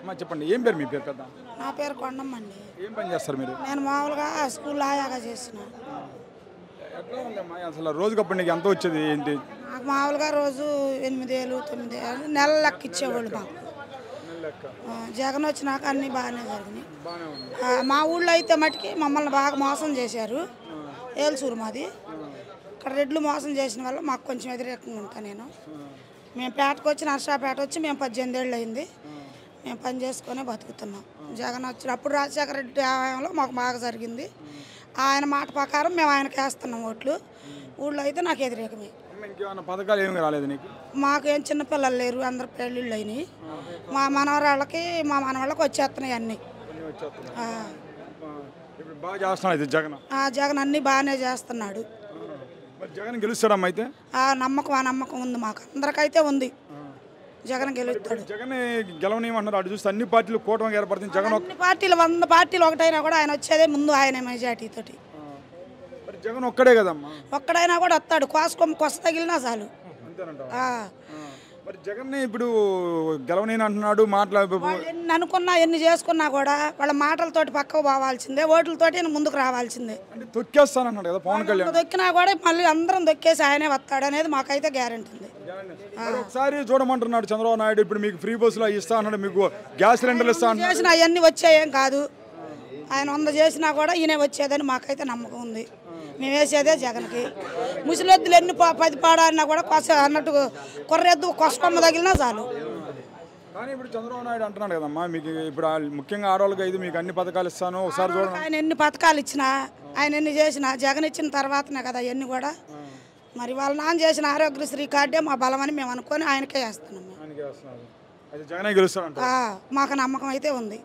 అమ్మా చెప్పండి, ఏం పేరు మీ పేరు? పెద్ద నా పేరు కొండమ్మ అండి. ఏం పని చేస్తారు మీరు? నేను మామూలుగా స్కూల్లో ఆయాగా చేసిన. ఎట్లా ఉందమ్మా అసలు రోజుకప్పుడు నీకు ఎంత వచ్చేది ఏంటి? నాకు మామూలుగా రోజు 8,000 9,000 నెల లెక్క ఇచ్చేవాళ్ళు మాకు. జగన్ వచ్చినాక అన్నీ బాగానే జరిగినాయి. మా ఊళ్ళో అయితే మటుకి మమ్మల్ని బాగా మోసం చేశారు. ఏల్సూరు మాది. ఇక్కడ రెడ్లు మోసం చేసిన వల్ల మాకు కొంచెం వ్యతిరేకంగా ఉంటాను నేను. మేము పేటకు వచ్చి నర్సాపేట వచ్చి మేము 18 ఏళ్ళు అయింది. మేము పని చేసుకునే బతుకుతున్నాం. జగన్ వచ్చినప్పుడు రాజశేఖర రెడ్డి ఆయంలో మాకు బాగా జరిగింది. ఆయన మాట ప్రకారం మేము ఆయనకి వేస్తున్నాం ఓట్లు. ఊళ్ళో అయితే నాకు వ్యతిరేకమే. పథకాలు ఏమి రాలేదు నీకు? మాకేం చిన్నపిల్లలు లేరు, అందరు పెళ్ళిళ్ళు అయినాయి. మా మనవరాళ్ళకి మా మనవాళ్ళకి వచ్చేస్తున్నాయి అన్నీ. జగన్ అన్నీ బాగానే చేస్తున్నాడు. జగన్ గెలుస్తాడమ్మా అయితే? ఆ నమ్మకం ఉంది, మాకు అందరికైతే ఉంది. జగన్ గెలుస్తాడు. జగన్ గెలవనేమన్నారు? అటు చూస్తే అన్ని పార్టీలు కూటమి ఏర్పడుతుంది. జగన్ అన్ని పార్టీలు 100 పార్టీలు ఒకటైనా కూడా ఆయన వచ్చేదే ముందు ఆయన మెజార్టీ తోటి. జగన్ ఒక్కడే కదమ్మా? ఒక్కడైనా కూడా వస్తాడు. కొస తగిలినా చాలు. మరి జగన్ ఇప్పుడు గెలవనేని అంటున్నాడు. ఎన్ని అనుకున్నా ఎన్ని చేసుకున్నా కూడా వాళ్ళ మాటలతోటి పక్కకు పోవాల్సిందే, ఓట్లతోటి ముందుకు రావాల్సిందే. తొక్కేస్తానన్నాడు కదా పవన్ కళ్యాణ్. దొక్కినా కూడా మళ్ళీ అందరం దొక్కేసి ఆయనే వస్తాడు అనేది మాకైతే గ్యారెంటీ ఉంది. ఒకసారి చూడమంటున్నాడు చంద్రబాబు నాయుడు. ఇప్పుడు మీకు ఫ్రీ బస్సులు ఇస్తా అన్నాడు, మీకు గ్యాస్ సిలిండర్లు ఇస్తా అన్నాడు. చేసిన అవన్నీ వచ్చాయేం కాదు. ఆయన 100 చేసినా కూడా ఈయన వచ్చేదని మాకైతే నమ్మకం ఉంది. మేము వేసేదే జగన్కి. ముసలెద్దులు ఎన్ని 10 పాడాడినా కూడా అన్నట్టు కొర్రెద్దు కొమ్మ తగిలినా చాలు. కానీ ఇప్పుడు చంద్రబాబు నాయుడు అంటున్నాడు కదమ్మా, మీకు ఇప్పుడు ముఖ్యంగా ఆడవాళ్ళకి అయితే మీకు అన్ని పథకాలు ఇస్తాను ఒకసారి చూడండి. ఆయన ఎన్ని పథకాలు ఇచ్చినా, ఆయన ఎన్ని చేసినా జగన్ ఇచ్చిన తర్వాతనే కదా అవన్నీ కూడా. మరి వాళ్ళ నాన్న చేసిన ఆరోగ్యశ్రీ కార్డే మా బలమని మేము అనుకొని ఆయనకే వేస్తున్నాము. జగనే గెలుస్తాడు. మాకు నమ్మకం అయితే ఉంది.